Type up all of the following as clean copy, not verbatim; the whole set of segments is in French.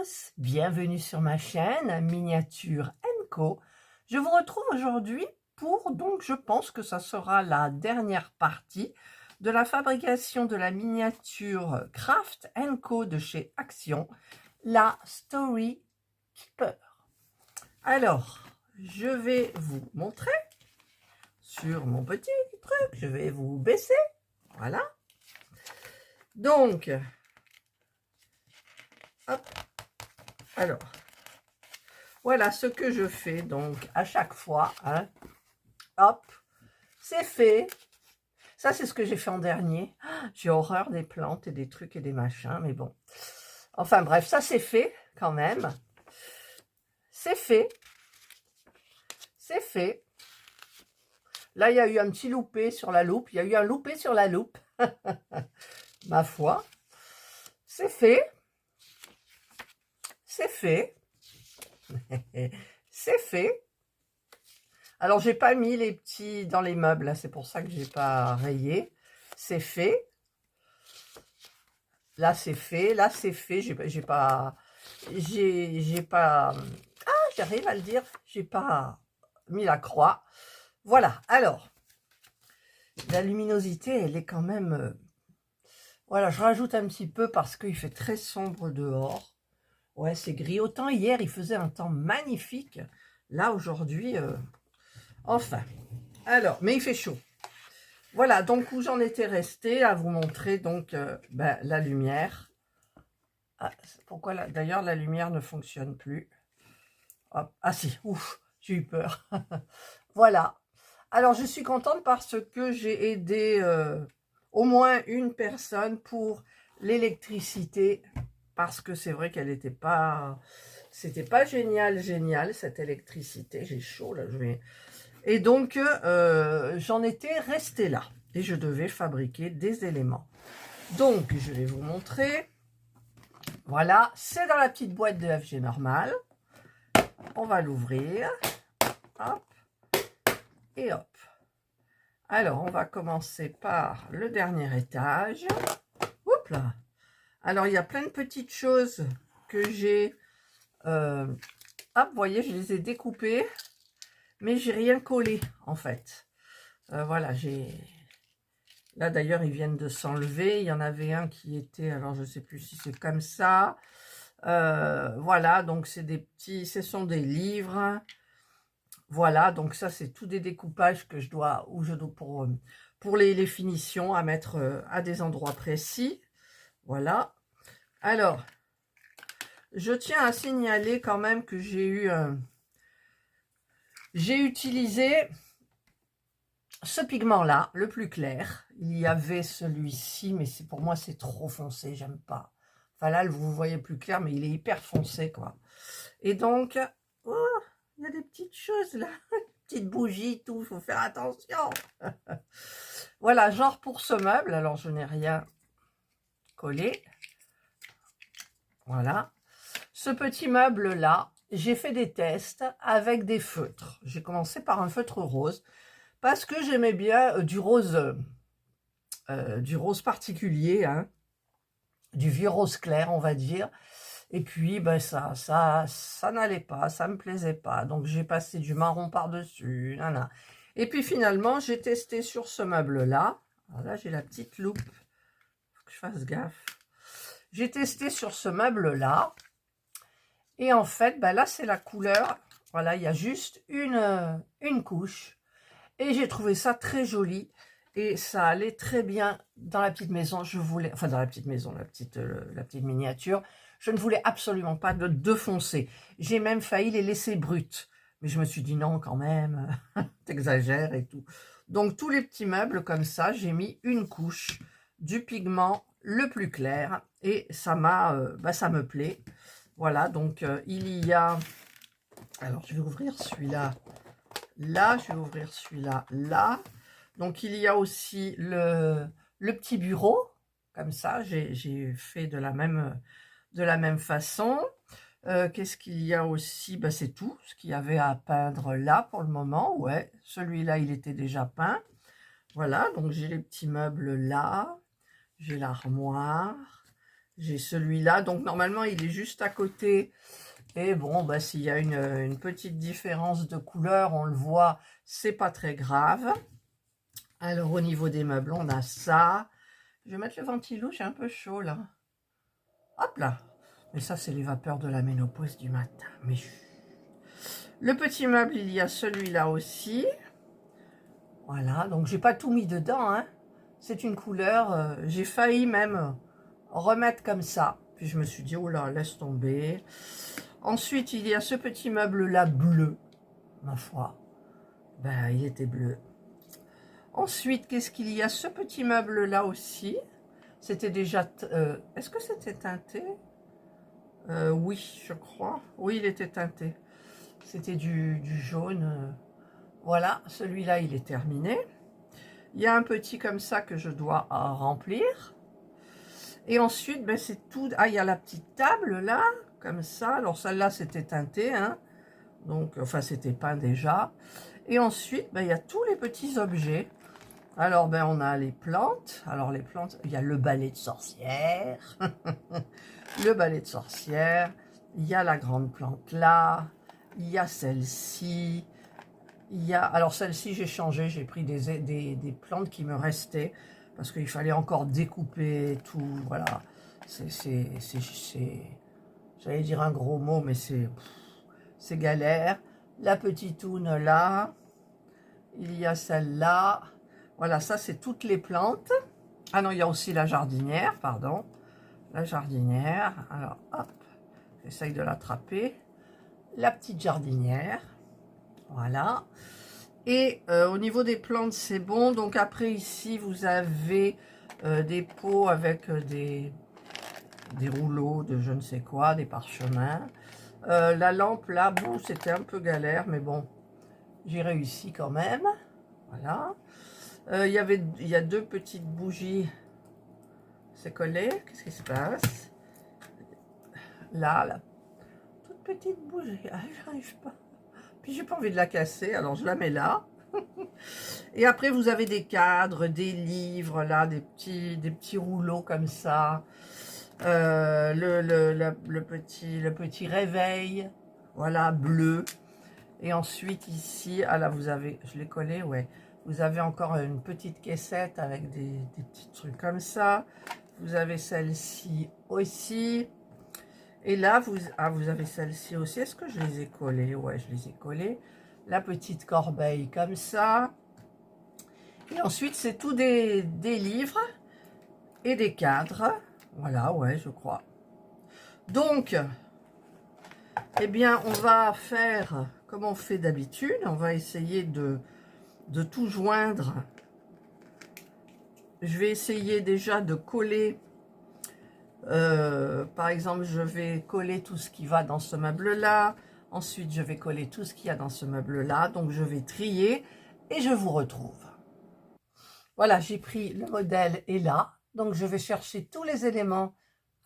tous, bienvenue sur ma chaîne Miniature & Co. Je vous retrouve aujourd'hui pour, donc je pense que ça sera la dernière partie de la fabrication de la miniature Craft & Co de chez Action, la Story Keeper. Alors, je vais vous montrer sur mon petit truc, je vais vous baisser, voilà. Donc, hop, alors, voilà ce que je fais donc à chaque fois, hein. Hop, c'est fait. Ça, c'est ce que j'ai fait en dernier. J'ai horreur des plantes et des trucs et des machins, mais bon. Enfin bref, ça c'est fait quand même. C'est fait. C'est fait. Là, il y a eu un petit loupé sur la loupe. Il y a eu un loupé sur la loupe. Ma foi. C'est fait. C'est fait. C'est fait. Alors, j'ai pas mis les petits dans les meubles. C'est pour ça que j'ai pas rayé. C'est fait. Là, c'est fait. Là, c'est fait. J'ai pas... Ah, j'arrive à le dire. J'ai pas mis la croix. Voilà. Alors, la luminosité, elle est quand même... Voilà, je rajoute un petit peu parce qu'il fait très sombre dehors. Ouais, c'est gris. Autant hier, il faisait un temps magnifique. Là, aujourd'hui... Enfin. Alors, mais il fait chaud. Voilà, donc où j'en étais restée à vous montrer donc la lumière. Ah, pourquoi d'ailleurs la lumière ne fonctionne plus. Hop. Ah si, ouf, j'ai eu peur. Voilà. Alors je suis contente parce que j'ai aidé au moins une personne pour l'électricité, parce que c'est vrai qu'elle n'était pas... C'était pas génial cette électricité. J'ai chaud là, je vais... Et donc, j'en étais restée là. Et je devais fabriquer des éléments. Donc, je vais vous montrer. Voilà, c'est dans la petite boîte de FG Normal. On va l'ouvrir. Hop. Et hop. Alors, on va commencer par le dernier étage. Oups là. Alors, il y a plein de petites choses que j'ai... hop, vous voyez, je les ai découpées. Mais j'ai rien collé, en fait. Voilà, j'ai... Là, d'ailleurs, ils viennent de s'enlever. Il y en avait un qui était... Alors, je ne sais plus si c'est comme ça. Voilà, donc c'est des petits... Ce sont des livres. Voilà, donc ça, c'est tous des découpages que je dois... Ou je dois pour les finitions à mettre à des endroits précis. Voilà. Alors, je tiens à signaler quand même que j'ai eu... J'ai utilisé ce pigment-là, le plus clair. Il y avait celui-ci, mais pour moi, c'est trop foncé, j'aime pas. Enfin là, vous voyez plus clair, mais il est hyper foncé, quoi. Et donc, oh, il y a des petites choses là, petites bougies, tout, il faut faire attention. Voilà, genre pour ce meuble, alors je n'ai rien collé. Voilà. Ce petit meuble-là, j'ai fait des tests avec des feutres. J'ai commencé par un feutre rose, parce que j'aimais bien du rose particulier, hein, du vieux rose clair, on va dire. Et puis, ben, ça n'allait pas, ça me plaisait pas. Donc, j'ai passé du marron par-dessus, nana. Et puis, finalement, j'ai testé sur ce meuble-là. Là, j'ai la petite loupe. Faut que je fasse gaffe. J'ai testé sur ce meuble-là. Et en fait, ben, là, c'est la couleur. Voilà, il y a juste une couche. Et j'ai trouvé ça très joli. Et ça allait très bien dans la petite maison. Je voulais, enfin dans la petite maison, la petite miniature. Je ne voulais absolument pas de foncer. J'ai même failli les laisser brutes. Mais je me suis dit non quand même, t'exagères et tout. Donc tous les petits meubles comme ça, j'ai mis une couche du pigment le plus clair. Et ça ça me plaît. Voilà, donc il y a... Alors je vais ouvrir celui-là. Là, je vais ouvrir celui-là, là. Donc, il y a aussi le petit bureau. Comme ça, j'ai fait de la même façon. Qu'est-ce qu'il y a aussi? Ben, c'est tout ce qu'il y avait à peindre là pour le moment. Ouais, celui-là, il était déjà peint. Voilà, donc j'ai les petits meubles là. J'ai l'armoire. J'ai celui-là, donc normalement il est juste à côté. Et bon, bah, s'il y a une petite différence de couleur, on le voit, c'est pas très grave. Alors au niveau des meubles, on a ça. Je vais mettre le ventilo, j'ai un peu chaud là. Hop là. Mais ça, c'est les vapeurs de la ménopause du matin. Mais le petit meuble, il y a celui-là aussi. Voilà, donc j'ai pas tout mis dedans, hein. C'est une couleur, j'ai failli même remettre comme ça. Puis je me suis dit, oh là, laisse tomber. Ensuite, il y a ce petit meuble-là bleu. Ma foi, ben, il était bleu. Ensuite, qu'est-ce qu'il y a? Ce petit meuble-là aussi. C'était déjà... est-ce que c'était teinté? Oui, je crois. Oui, il était teinté. C'était du jaune. Voilà, celui-là, il est terminé. Il y a un petit comme ça que je dois remplir. Et ensuite, ben, c'est tout. Ah, il y a la petite table là, comme ça. Alors, celle-là, c'était teinté, hein. Donc, enfin, c'était peint déjà. Et ensuite, ben, il y a tous les petits objets. Alors, ben, on a les plantes. Alors, les plantes, il y a le balai de sorcière. Le balai de sorcière. Il y a la grande plante là. Il y a celle-ci. Il y a, alors celle-ci, j'ai changé. J'ai pris des plantes qui me restaient. Parce qu'il fallait encore découper tout. Voilà. J'allais dire un gros mot, mais c'est galère. La petite toune là. Il y a celle-là. Voilà, ça c'est toutes les plantes. Ah non, il y a aussi la jardinière, pardon. La jardinière. Alors, hop, j'essaye de l'attraper. La petite jardinière. Voilà. Et au niveau des plantes, c'est bon. Donc après, ici, vous avez des pots avec des rouleaux de je ne sais quoi, des parchemins. La lampe, là, bon, c'était un peu galère, mais bon, j'ai réussi quand même. Voilà. Il y a deux petites bougies. C'est collé. Qu'est-ce qui se passe? Là, la toute petite bougie. Ah, j'arrive pas. Puis j'ai pas envie de la casser, alors je la mets là. Et après, vous avez des cadres, des livres, là, des petits rouleaux comme ça. Le petit réveil, voilà, bleu. Et ensuite, ici, ah là, vous avez, je l'ai collé, ouais. Vous avez encore une petite caissette avec des petits trucs comme ça. Vous avez celle-ci aussi. Et là, vous avez celle-ci aussi. Est-ce que je les ai collées? Ouais, je les ai collées. La petite corbeille comme ça. Et ensuite, c'est tout des livres et des cadres. Voilà, ouais, je crois. Donc, eh bien, on va faire comme on fait d'habitude. On va essayer de tout joindre. Je vais essayer déjà de coller. Par exemple, je vais coller tout ce qui va dans ce meuble-là. Ensuite, je vais coller tout ce qu'il y a dans ce meuble-là. Donc, je vais trier et je vous retrouve. Voilà, j'ai pris le modèle est là. Donc, je vais chercher tous les éléments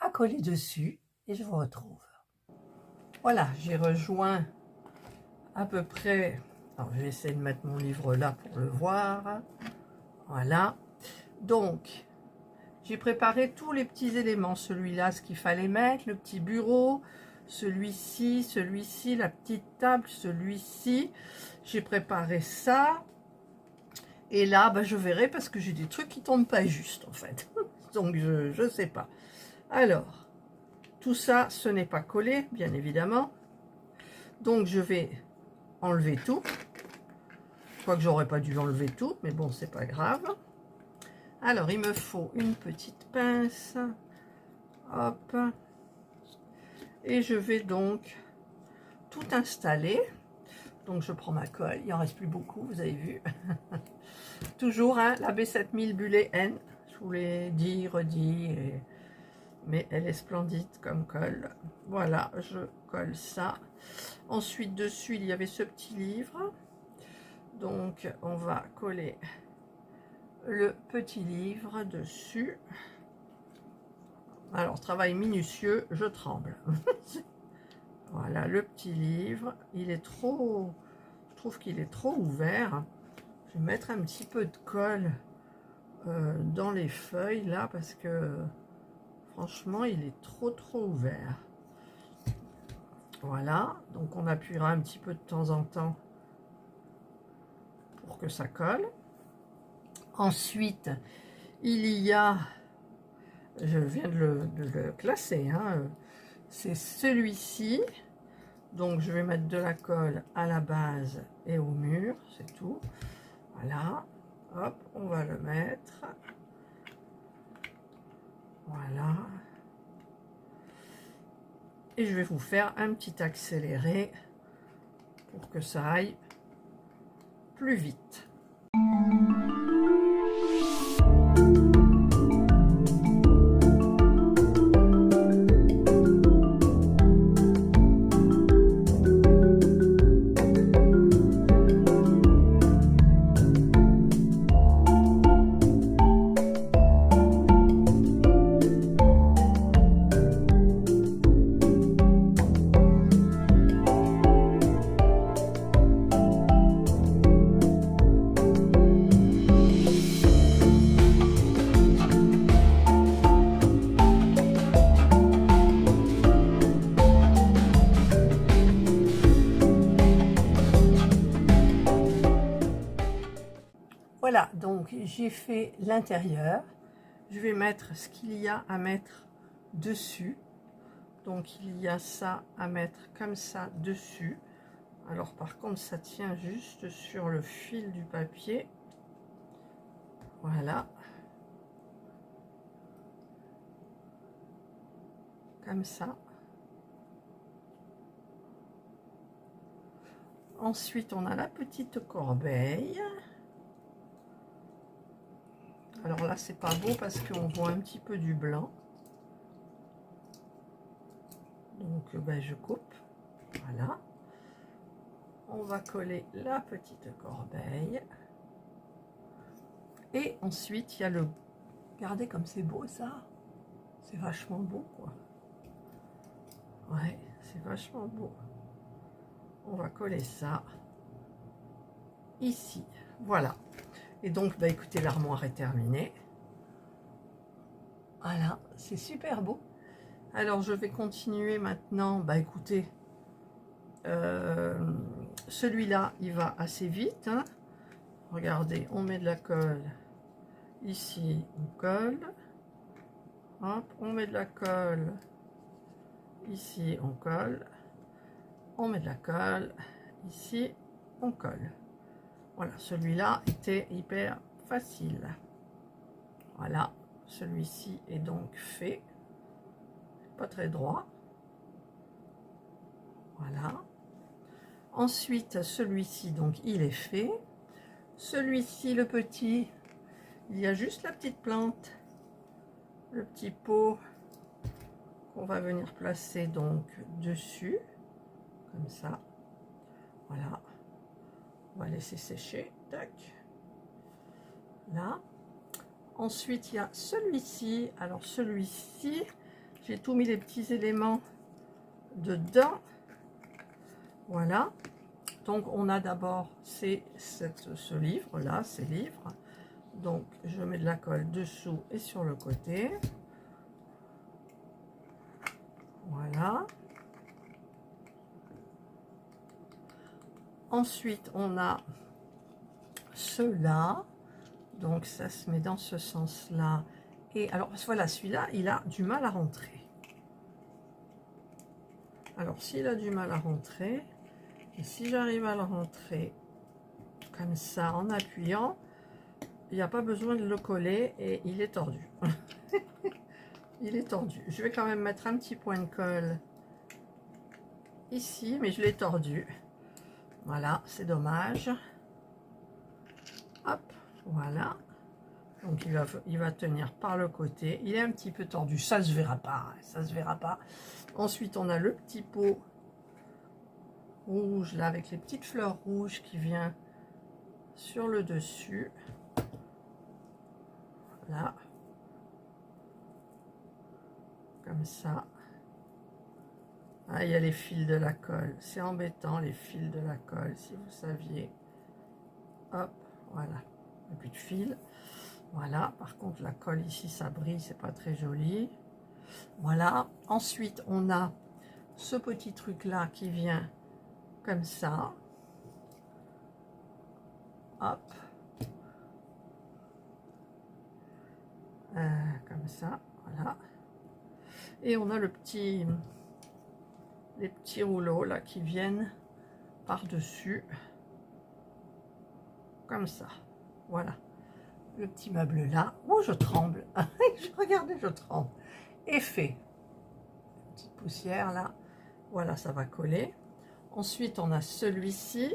à coller dessus et je vous retrouve. Voilà, j'ai rejoint à peu près... Alors, je vais essayer de mettre mon livre là pour le voir. Voilà. Donc, j'ai préparé tous les petits éléments. Celui-là, ce qu'il fallait mettre, le petit bureau, celui-ci, la petite table, celui-ci. J'ai préparé ça. Et là, bah, je verrai parce que j'ai des trucs qui tombent pas juste, en fait. Donc, je ne sais pas. Alors, tout ça, ce n'est pas collé, bien évidemment. Donc, je vais enlever tout. Je crois que j'aurais pas dû enlever tout, mais bon, c'est pas grave. Alors, il me faut une petite pince. Hop. Et je vais donc tout installer. Donc, je prends ma colle. Il en reste plus beaucoup, vous avez vu. Toujours, hein, la B7000 Bullet N. Je vous l'ai dit, redit. Mais elle est splendide comme colle. Voilà, je colle ça. Ensuite, dessus, il y avait ce petit livre. Donc, on va coller le petit livre dessus. Alors, travail minutieux, je tremble. Voilà, le petit livre. Il est trop... Je trouve qu'il est trop ouvert. Je vais mettre un petit peu de colle dans les feuilles, là, parce que Franchement, il est trop ouvert. Voilà, donc on appuiera un petit peu de temps en temps pour que ça colle. Ensuite, il y a, je viens de le classer, hein, c'est celui-ci. Donc je vais mettre de la colle à la base et au mur, c'est tout. Voilà, hop, on va le mettre. Voilà. Et je vais vous faire un petit accéléré pour que ça aille plus vite. Voilà, donc j'ai fait l'intérieur. Je vais mettre ce qu'il y a à mettre dessus. Donc il y a ça à mettre comme ça dessus. Alors par contre, ça tient juste sur le fil du papier. Voilà. Comme ça. Ensuite, on a la petite corbeille. Alors là, c'est pas beau parce qu'on voit un petit peu du blanc. Donc, ben, je coupe. Voilà. On va coller la petite corbeille. Et ensuite, il y a le... Regardez comme c'est beau, ça. C'est vachement beau, quoi. Ouais, c'est vachement beau. On va coller ça ici. Voilà. Et donc, bah, écoutez, l'armoire est terminée. Voilà, c'est super beau. Alors, je vais continuer maintenant. Bah, écoutez, celui-là, il va assez vite. Hein. Regardez, on met de la colle. Ici, on colle. Hop, on met de la colle. Ici, on colle. On met de la colle. Ici, on colle. Voilà, celui-là était hyper facile. Voilà, celui-ci est donc fait. Pas très droit. Voilà. Ensuite, celui-ci, donc, il est fait. Celui-ci, le petit, il y a juste la petite plante, le petit pot qu'on va venir placer donc dessus, comme ça. Voilà. On va laisser sécher. Tac. Là. Ensuite, il y a celui-ci. Alors, celui-ci, j'ai tout mis les petits éléments dedans. Voilà. Donc, on a d'abord ce livre-là, ces livres. Donc, je mets de la colle dessous et sur le côté. Voilà. Ensuite, on a ceux-là. Donc, ça se met dans ce sens-là. Et alors, voilà, celui-là, il a du mal à rentrer. Alors, s'il a du mal à rentrer, et si j'arrive à le rentrer comme ça, en appuyant, il n'y a pas besoin de le coller et il est tordu. Il est tordu. Je vais quand même mettre un petit point de colle ici, mais je l'ai tordu. Voilà, c'est dommage. Hop, voilà. Donc il va tenir par le côté. Il est un petit peu tordu, ça se verra pas, ça se verra pas. Ensuite, on a le petit pot rouge là avec les petites fleurs rouges qui vient sur le dessus. Là, comme ça. Ah, il y a les fils de la colle. C'est embêtant, les fils de la colle, si vous saviez. Hop, voilà. Il n'y a plus de fil. Voilà. Par contre, la colle ici, ça brille, c'est pas très joli. Voilà. Ensuite, on a ce petit truc là qui vient comme ça. Hop. Comme ça, voilà. Et on a les petits rouleaux là qui viennent par-dessus. Comme ça. Voilà. Le petit meuble là. Oh, je tremble. Regardez, je tremble. Et fait. Petite poussière là. Voilà, ça va coller. Ensuite, on a celui-ci.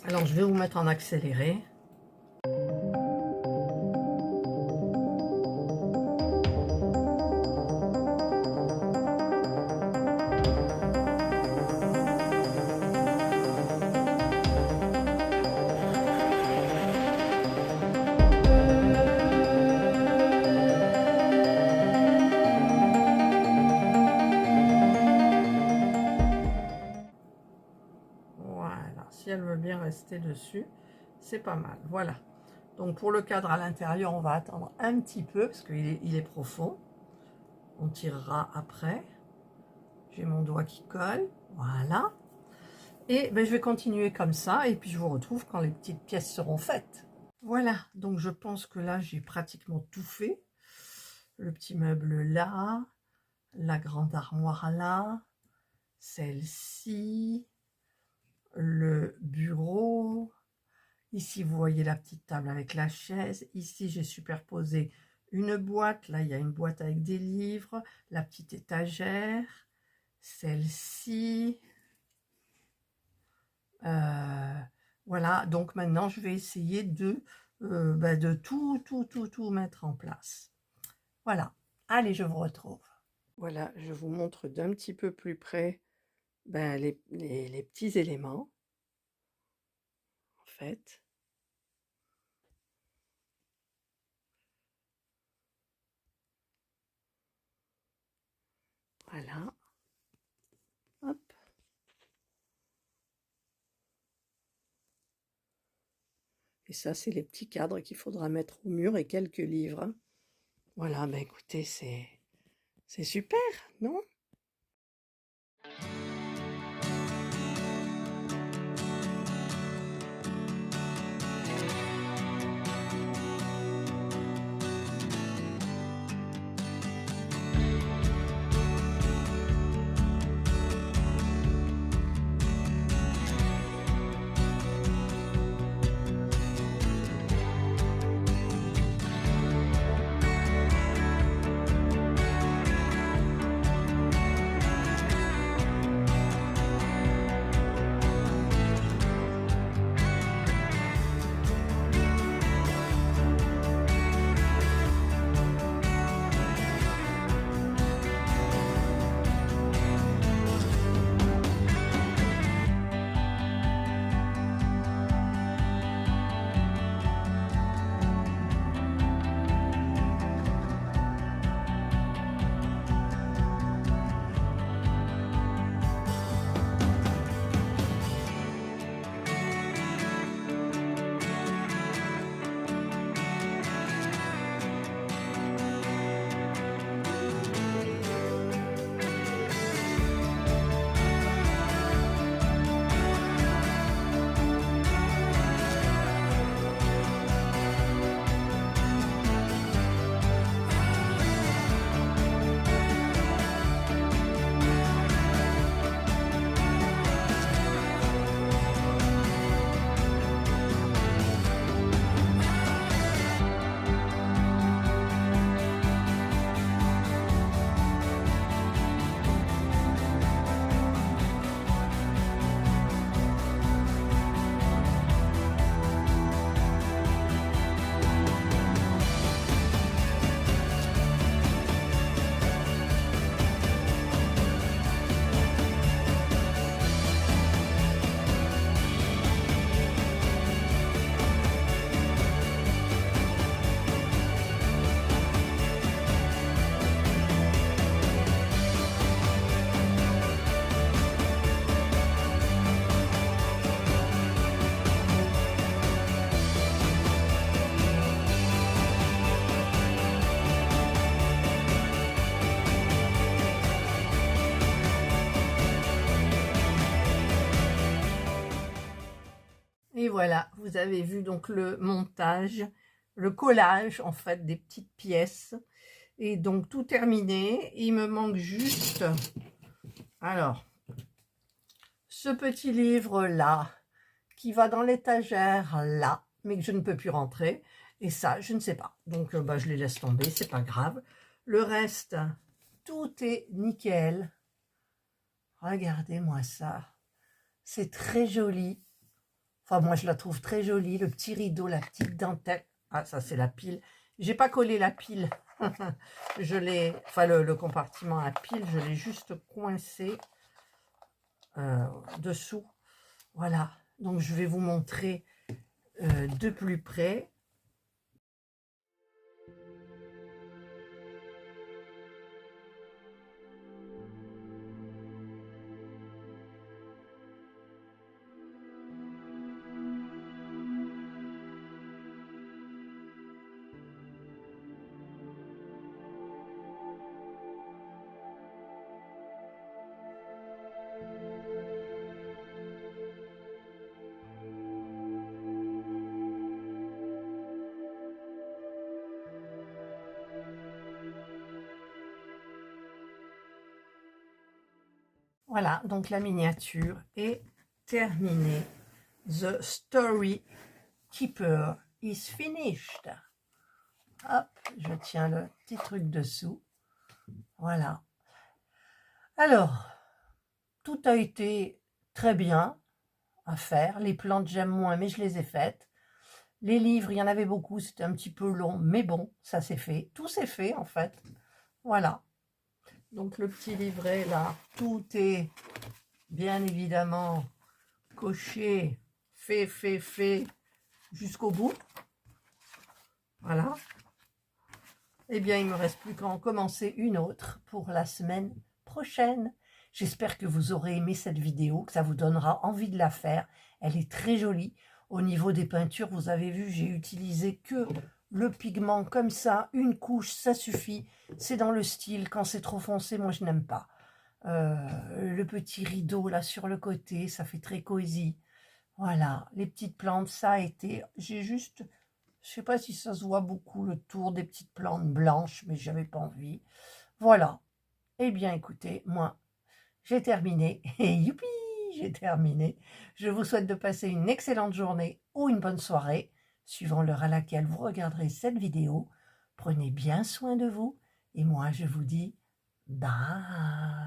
Alors, je vais vous mettre en accéléré. Si elle veut bien rester dessus, c'est pas mal. Voilà. Donc pour le cadre à l'intérieur, on va attendre un petit peu parce qu'il est profond. On tirera après. J'ai mon doigt qui colle. Voilà. Et ben, je vais continuer comme ça. Et puis je vous retrouve quand les petites pièces seront faites. Voilà. Donc je pense que là, j'ai pratiquement tout fait. Le petit meuble là. La grande armoire là. Celle-ci. Le bureau. Ici, vous voyez la petite table avec la chaise. Ici, j'ai superposé une boîte. Là, il y a une boîte avec des livres. La petite étagère. Celle-ci. Voilà. Donc, maintenant, je vais essayer de tout mettre en place. Voilà. Allez, je vous retrouve. Voilà, je vous montre d'un petit peu plus près les petits éléments. En fait. Voilà. Hop. Et ça, c'est les petits cadres qu'il faudra mettre au mur et quelques livres. Voilà, ben écoutez, c'est super, non ? Et voilà, vous avez vu donc le montage, le collage en fait des petites pièces. Et donc tout terminé. Il me manque juste, alors, ce petit livre là, qui va dans l'étagère là, mais que je ne peux plus rentrer. Et ça, je ne sais pas. Donc bah, je les laisse tomber, c'est pas grave. Le reste, tout est nickel. Regardez-moi ça. C'est très joli. Enfin, moi, je la trouve très jolie. Le petit rideau, la petite dentelle. Ah, ça, c'est la pile. J'ai pas collé la pile. Je l'ai... Enfin, le compartiment à pile, je l'ai juste coincé dessous. Voilà. Donc, je vais vous montrer de plus près. Voilà, donc la miniature est terminée. The Story Keeper is finished. Hop, je tiens le petit truc dessous. Voilà. Alors, tout a été très bien à faire. Les plantes, j'aime moins, mais je les ai faites. Les livres, il y en avait beaucoup, c'était un petit peu long, mais bon, ça s'est fait. Tout s'est fait, en fait. Voilà. Donc, le petit livret, là, tout est bien évidemment coché, fait, jusqu'au bout. Voilà. Eh bien, il ne me reste plus qu'à en commencer une autre pour la semaine prochaine. J'espère que vous aurez aimé cette vidéo, que ça vous donnera envie de la faire. Elle est très jolie. Au niveau des peintures, vous avez vu, j'ai utilisé que le pigment comme ça. Une couche, ça suffit. C'est dans le style. Quand c'est trop foncé, moi, je n'aime pas. Le petit rideau là sur le côté, ça fait très cosy. Voilà, les petites plantes, ça a été... J'ai juste... Je sais pas si ça se voit beaucoup, le tour des petites plantes blanches, mais j'avais pas envie. Voilà. Eh bien, écoutez, moi, j'ai terminé. Et youpi, j'ai terminé. Je vous souhaite de passer une excellente journée ou une bonne soirée, suivant l'heure à laquelle vous regarderez cette vidéo. Prenez bien soin de vous. Et moi, je vous dis bye.